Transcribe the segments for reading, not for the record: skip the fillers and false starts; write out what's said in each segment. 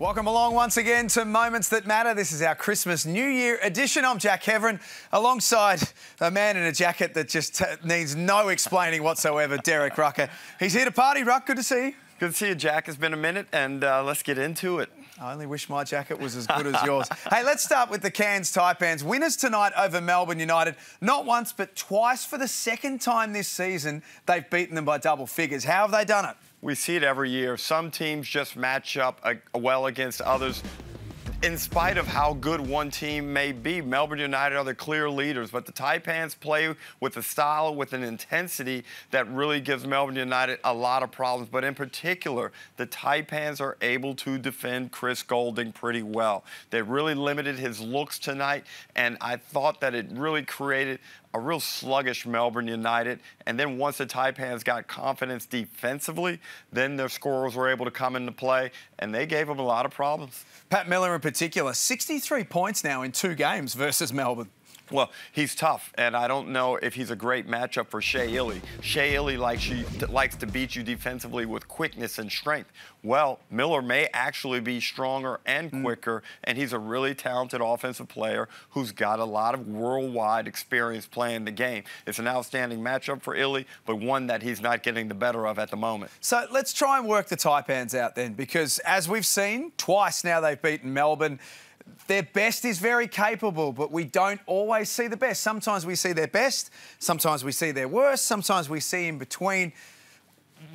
Welcome along once again to Moments That Matter. This is our Christmas New Year edition. I'm Jack Heverin, alongside a man in a jacket that just needs no explaining whatsoever, Derek Rucker. He's here to party. Ruck, good to see you. Good to see you, Jack. It's been a minute, and let's get into it. I only wish my jacket was as good as yours. Hey, let's start with the Cairns Taipans. Winners tonight over Melbourne United. Not once, but twice for the second time this season, they've beaten them by double figures. How have they done it? We see it every year. Some teams just match up well against others. In spite of how good one team may be, Melbourne United are the clear leaders, but the Taipans play with a style, with an intensity that really gives Melbourne United a lot of problems. But in particular, the Taipans are able to defend Chris Goulding pretty well. They really limited his looks tonight, and I thought that it really created a real sluggish Melbourne United. And then once the Taipans got confidence defensively, then their scorers were able to come into play, and they gave them a lot of problems. Pat Miller in particular, 63 points now in 2 games versus Melbourne. Well, he's tough, and I don't know if he's a great matchup for Shea Ili. Shea Ili likes to beat you defensively with quickness and strength. Well, Miller may actually be stronger and quicker, and he's a really talented offensive player who's got a lot of worldwide experience playing the game. It's an outstanding matchup for Ili, but one that he's not getting the better of at the moment. So let's try and work the Taipans out then, because as we've seen, twice now they've beaten Melbourne. Their best is very capable, but we don't always see the best. Sometimes we see their best, sometimes we see their worst, sometimes we see in between.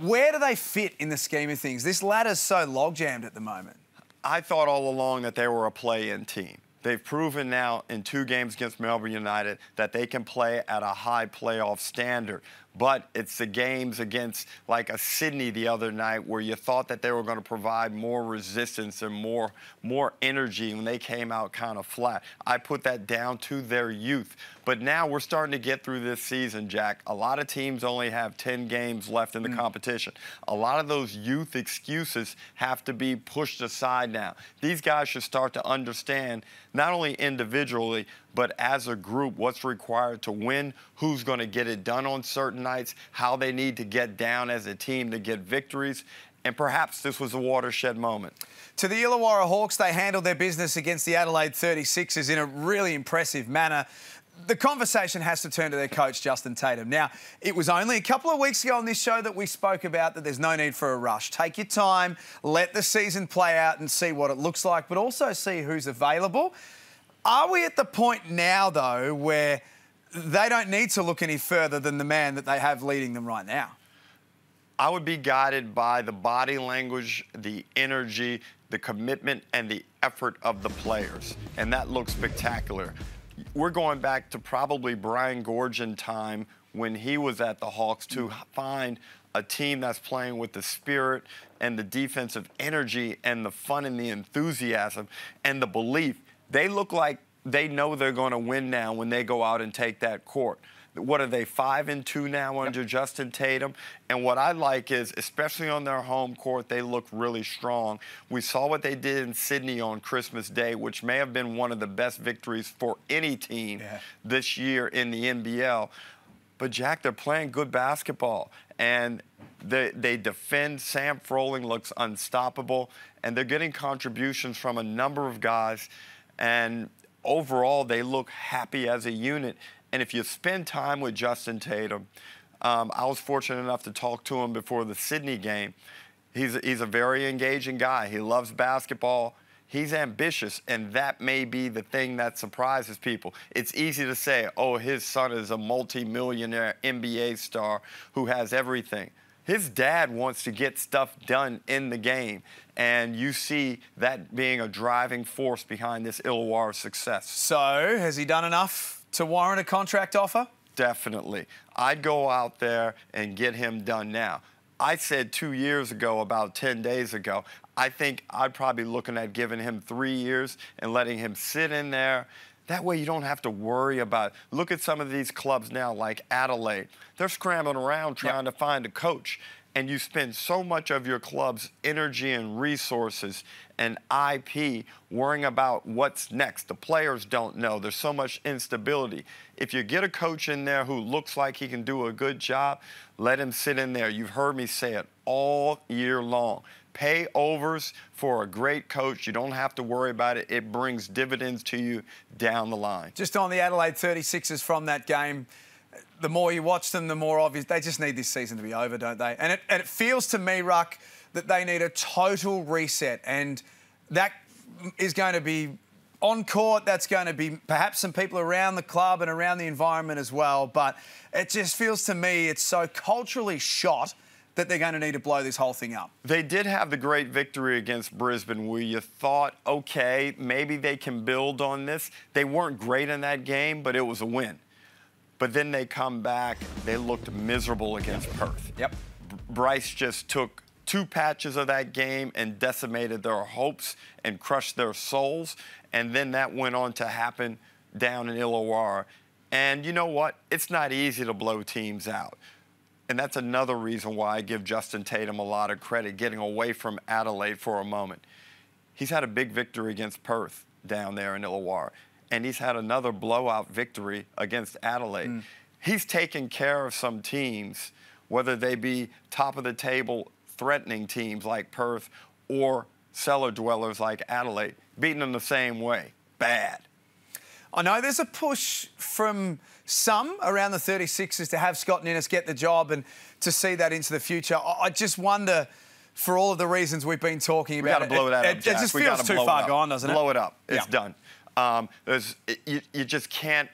Where do they fit in the scheme of things? This ladder's so log-jammed at the moment. I thought all along that they were a play-in team. They've proven now in 2 games against Melbourne United that they can play at a high playoff standard. But it's the games against, like, a Sydney the other night where you thought that they were going to provide more resistance and more energy when they came out kind of flat. I put that down to their youth. But now we're starting to get through this season, Jack. A lot of teams only have 10 games left in the competition. A lot of those youth excuses have to be pushed aside now. These guys should start to understand, not only individually, but as a group, what's required to win, who's going to get it done on certain nights, how they need to get down as a team to get victories. And perhaps this was a watershed moment. To the Illawarra Hawks, they handled their business against the Adelaide 36ers in a really impressive manner. The conversation has to turn to their coach, Justin Tatum. Now, it was only a couple of weeks ago on this show that we spoke about that there's no need for a rush. Take your time, let the season play out and see what it looks like, but also see who's available. Are we at the point now, though, where they don't need to look any further than the man that they have leading them right now? I would be guided by the body language, the energy, the commitment, and the effort of the players, and that looks spectacular. We're going back to probably Brian Goorjian time when he was at the Hawks to find a team that's playing with the spirit and the defensive energy and the fun and the enthusiasm and the belief. They look like they know they're going to win now when they go out and take that court. What are they, 5-2 now under Justin Tatum? And what I like is, especially on their home court, they look really strong. We saw what they did in Sydney on Christmas Day, which may have been one of the best victories for any team this year in the NBL. But, Jack, they're playing good basketball, and they defend. Sam Froling looks unstoppable, and they're getting contributions from a number of guys. And overall, they look happy as a unit. And if you spend time with Justin Tatum, I was fortunate enough to talk to him before the Sydney game. He's a very engaging guy. He loves basketball. He's ambitious, and that may be the thing that surprises people. It's easy to say, oh, his son is a multi-millionaire NBA star who has everything. His dad wants to get stuff done in the game, and you see that being a driving force behind this Illawarra success. So, has he done enough to warrant a contract offer? Definitely. I'd go out there and get him done now. I said 2 years ago, about 10 days ago, I think I'd probably be looking at giving him 3 years and letting him sit in there. That way you don't have to worry about it. Look at some of these clubs now, like Adelaide. They're scrambling around trying to find a coach. And you spend so much of your club's energy and resources and IP worrying about what's next. The players don't know. There's so much instability. If you get a coach in there who looks like he can do a good job, let him sit in there. You've heard me say it all year long. Pay overs for a great coach. You don't have to worry about it. It brings dividends to you down the line. Just on the Adelaide 36ers from that game, the more you watch them, the more obvious. They just need this season to be over, don't they? And it feels to me, Ruck, that they need a total reset. And that is going to be on court. That's going to be perhaps some people around the club and around the environment as well. But it just feels to me it's so culturally shot that they're going to need to blow this whole thing up. They did have the great victory against Brisbane where you thought, okay, maybe they can build on this. They weren't great in that game, but it was a win. But then they come back, they looked miserable against Perth. Yep. Bryce just took 2 patches of that game and decimated their hopes and crushed their souls. And then that went on to happen down in Illawarra. And you know what? It's not easy to blow teams out. And that's another reason why I give Justin Tatum a lot of credit, getting away from Adelaide for a moment. He's had a big victory against Perth down there in Illawarra, and he's had another blowout victory against Adelaide. He's taken care of some teams, whether they be top-of-the-table threatening teams like Perth or cellar dwellers like Adelaide, beating them the same way. Bad. I know there's a push from some around the 36ers to have Scott Ninnis get the job and to see that into the future. I just wonder, for all of the reasons we've been talking about, we got to blow that up, it just feels too far gone, doesn't it? Blow it up. It's Yeah. done. You just can't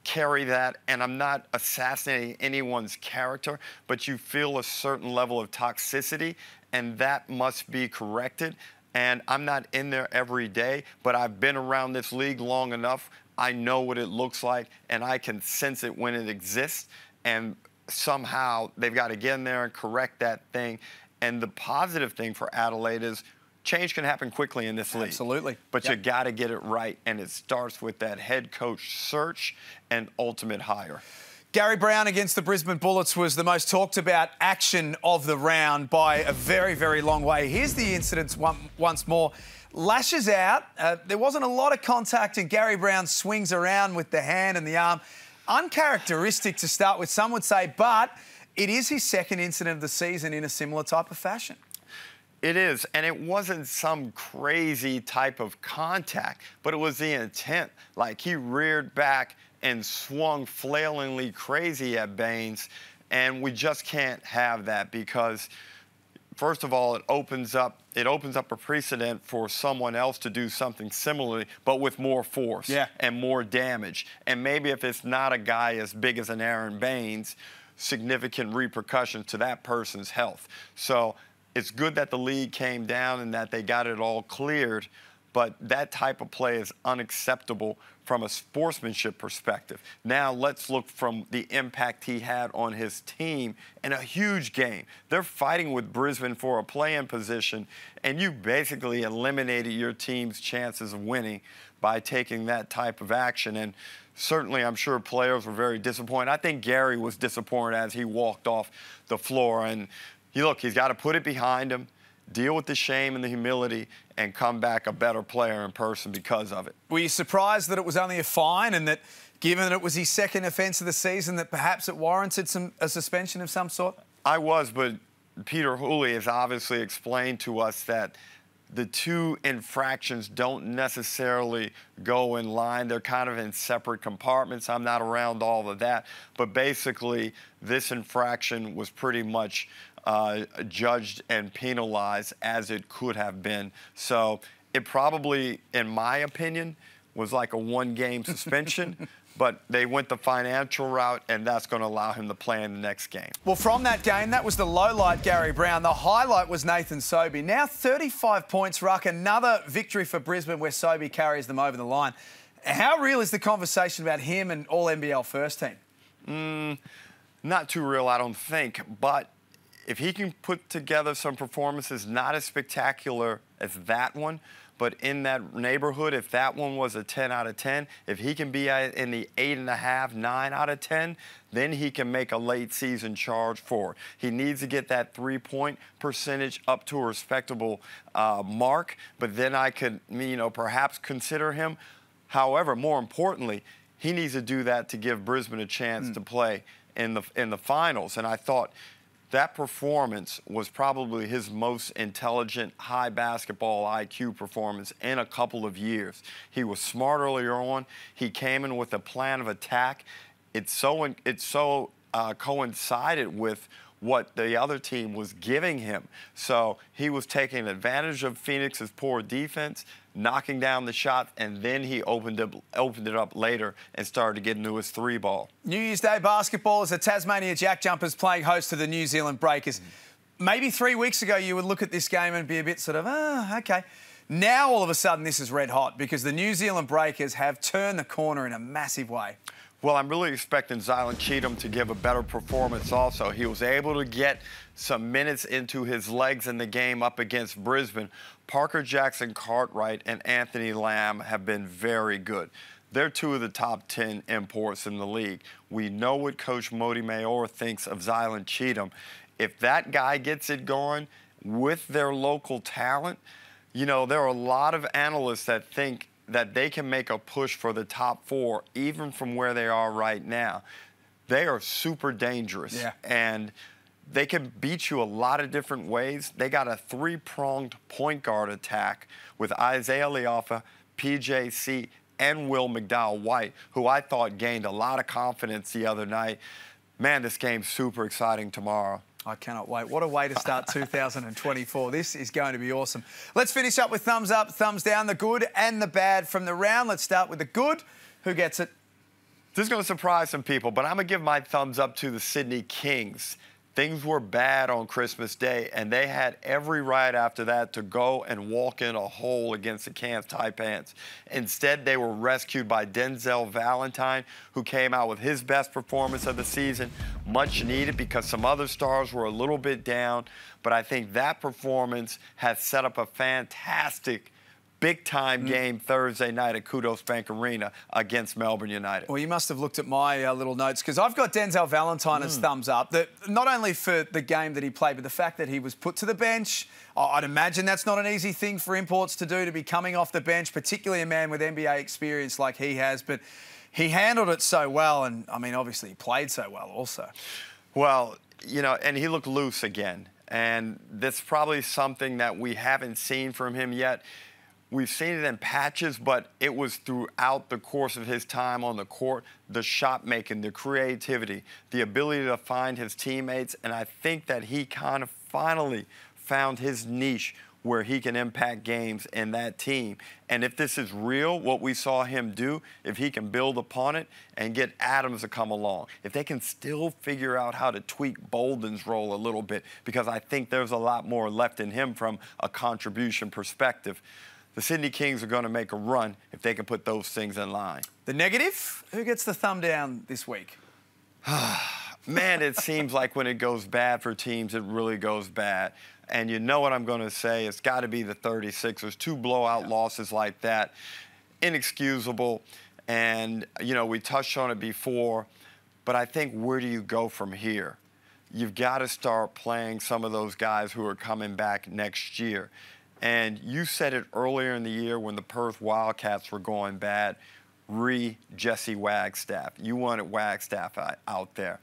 carry that, and I'm not assassinating anyone's character, but you feel a certain level of toxicity, and that must be corrected. And I'm not in there every day, but I've been around this league long enough. I know what it looks like, and I can sense it when it exists. And somehow they've got to get in there and correct that thing. And the positive thing for Adelaide is change can happen quickly in this league. Absolutely. But you got to get it right, and it starts with that head coach search and ultimate hire. Gary Brown against the Brisbane Bullets was the most talked about action of the round by a very, very long way. Here's the incidents once more. Lashes out. There wasn't a lot of contact, and Gary Brown swings around with the hand and the arm. Uncharacteristic to start with, some would say, but it is his second incident of the season in a similar type of fashion. It is, and it wasn't some crazy type of contact, but it was the intent. Like, he reared back and swung flailingly crazy at Baines, and we just can't have that because, first of all, it opens up a precedent for someone else to do something similarly, but with more force and more damage. And maybe if it's not a guy as big as an Aaron Baines, significant repercussions to that person's health. So it's good that the league came down and that they got it all cleared, but that type of play is unacceptable from a sportsmanship perspective. Now let's look from the impact he had on his team in a huge game. They're fighting with Brisbane for a play-in position, and you basically eliminated your team's chances of winning by taking that type of action. And certainly, I'm sure players were very disappointed. I think Gary was disappointed as he walked off the floor. And look, he's got to put it behind him, deal with the shame and the humility, and come back a better player in person because of it. Were you surprised that it was only a fine and that, given that it was his second offence of the season, that perhaps it warranted a suspension of some sort? I was, but Peter Hooley has obviously explained to us that the two infractions don't necessarily go in line. They're kind of in separate compartments. I'm not around all of that. But basically, this infraction was pretty much judged and penalized as it could have been. So it probably, in my opinion, was like a one-game suspension. But they went the financial route, and that's going to allow him to play in the next game. Well, from that game, that was the low light, Gary Brown. The highlight was Nathan Sobey. Now 35 points, Ruck. Another victory for Brisbane where Sobey carries them over the line. How real is the conversation about him and all-NBL first team? Not too real, I don't think. But if he can put together some performances not as spectacular as that one, but in that neighborhood, if that one was a 10 out of 10, if he can be in the 8.5, 9 out of 10, then he can make a late season charge for it. He needs to get that three-point percentage up to a respectable mark, but then I could, perhaps consider him. However, more importantly, he needs to do that to give Brisbane a chance to play in the finals. And I thought that performance was probably his most intelligent, high basketball IQ performance in a couple of years. He was smart earlier on. He came in with a plan of attack. It coincided with what the other team was giving him. So he was taking advantage of Phoenix's poor defense, knocking down the shot, and then he opened it up later and started to get into his three ball. New Year's Day basketball as the Tasmania Jack Jumpers playing host to the New Zealand Breakers. Maybe 3 weeks ago you would look at this game and be a bit sort of, okay. Now all of a sudden this is red hot because the New Zealand Breakers have turned the corner in a massive way. Well, I'm really expecting Zylan Cheatham to give a better performance also. He was able to get some minutes into his legs in the game up against Brisbane. Parker Jackson-Cartwright and Anthony Lamb have been very good. They're two of the top 10 imports in the league. We know what Coach Modi Mayor thinks of Zylan Cheatham. If that guy gets it going with their local talent, you know, there are a lot of analysts that think that they can make a push for the top 4, even from where they are right now. They are super dangerous. Yeah. And they can beat you a lot of different ways. They got a 3-pronged point guard attack with Isaiah Leoffa, PJC, and Will McDowell-White, who I thought gained a lot of confidence the other night. Man, this game's super exciting tomorrow. I cannot wait. What a way to start 2024. This is going to be awesome. Let's finish up with thumbs up, thumbs down, the good and the bad from the round. Let's start with the good. Who gets it? This is going to surprise some people, but I'm going to give my thumbs up to the Sydney Kings. Things were bad on Christmas Day, and they had every right after that to go and walk in a hole against the Cairns Taipans. Instead, they were rescued by Denzel Valentine, who came out with his best performance of the season, much needed because some other stars were a little bit down. But I think that performance has set up a fantastic big-time game Thursday night at Kudos Bank Arena against Melbourne United. Well, you must have looked at my little notes because I've got Denzel Valentine as thumbs up. Not only for the game that he played, but the fact that he was put to the bench. I'd imagine that's not an easy thing for imports to do, to be coming off the bench, particularly a man with NBA experience like he has. But he handled it so well, and, I mean, obviously he played so well also. Well, you know, and he looked loose again. And that's probably something that we haven't seen from him yet. We've seen it in patches, but it was throughout the course of his time on the court, the shot making, the creativity, the ability to find his teammates, and I think that he kind of finally found his niche where he can impact games in that team. And if this is real, what we saw him do, if he can build upon it and get Adams to come along, if they can still figure out how to tweak Bolden's role a little bit, because I think there's a lot more left in him from a contribution perspective, the Sydney Kings are going to make a run if they can put those things in line. The negative? Who gets the thumb down this week? Man, it seems like when it goes bad for teams, it really goes bad. And you know what I'm going to say. It's got to be the 36ers. 2 blowout losses like that. Inexcusable. And, you know, we touched on it before. But I think, where do you go from here? You've got to start playing some of those guys who are coming back next year. And you said it earlier in the year when the Perth Wildcats were going bad, Jesse Wagstaff. You wanted Wagstaff out there.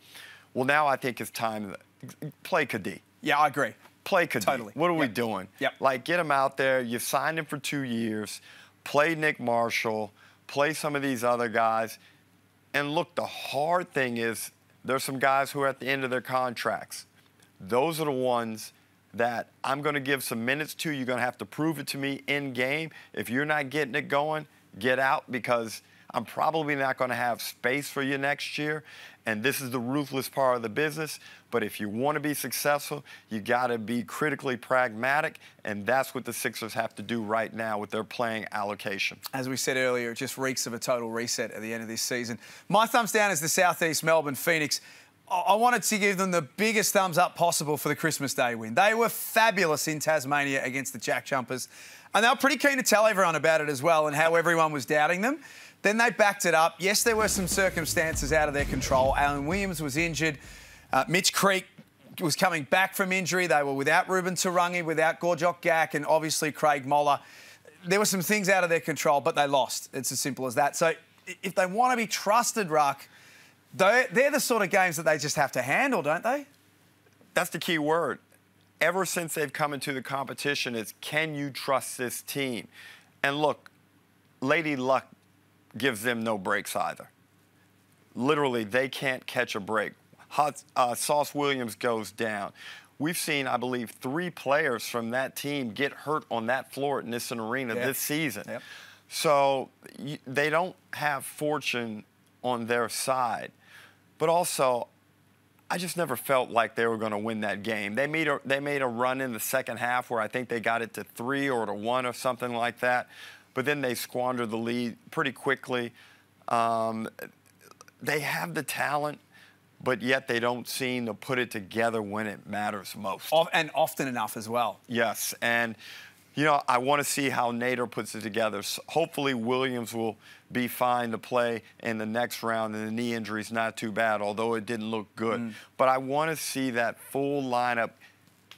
Well, now I think it's time to play Kadee. Yeah, I agree. Play Kadee. Totally. What are we doing? Yep. Like, get him out there. You signed him for 2 years. Play Nick Marshall. Play some of these other guys. And look, the hard thing is there's some guys who are at the end of their contracts. Those are the ones that I'm going to give some minutes to. You're going to have to prove it to me in game. If you're not getting it going, get out, because I'm probably not going to have space for you next year. And this is the ruthless part of the business. But if you want to be successful, you got to be critically pragmatic. And that's what the Sixers have to do right now with their playing allocation. As we said earlier, it just reeks of a total reset at the end of this season. My thumbs down is the Southeast Melbourne Phoenix. I wanted to give them the biggest thumbs up possible for the Christmas Day win. They were fabulous in Tasmania against the Jack Jumpers, and they were pretty keen to tell everyone about it as well and how everyone was doubting them. Then they backed it up. Yes, there were some circumstances out of their control. Alan Williams was injured. Mitch Creek was coming back from injury. They were without Ruben Tarangi, without Gorjok Gak, and obviously Craig Moller. There were some things out of their control, but they lost. It's as simple as that. So if they want to be trusted, Ruck, they're the sort of games that they just have to handle, don't they? That's the key word. Ever since they've come into the competition, is can you trust this team? And look, Lady Luck gives them no breaks either. Literally, they can't catch a break. Sauce Williams goes down. We've seen, I believe, 3 players from that team get hurt on that floor at Nissan Arena this season. Yep. So they don't have fortune on their side. But also, I just never felt like they were going to win that game. They made a run in the second half where I think they got it to 3 or to 1 or something like that. But then they squandered the lead pretty quickly. They have the talent, but yet they don't seem to put it together when it matters most. And often enough as well. Yes, and you know, I want to see how Nader puts it together. So hopefully Williams will be fine to play in the next round, and the knee injury's not too bad, although it didn't look good. But I want to see that full lineup.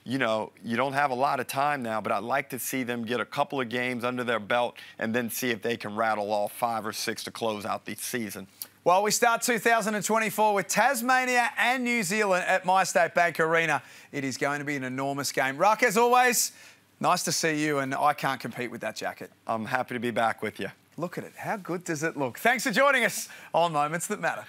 You know, you don't have a lot of time now, but I'd like to see them get a couple of games under their belt and then see if they can rattle off 5 or 6 to close out the season. Well, we start 2024 with Tasmania and New Zealand at MyState Bank Arena. It is going to be an enormous game. Ruck, as always, nice to see you, and I can't compete with that jacket. I'm happy to be back with you. Look at it. How good does it look? Thanks for joining us on Moments That Matter.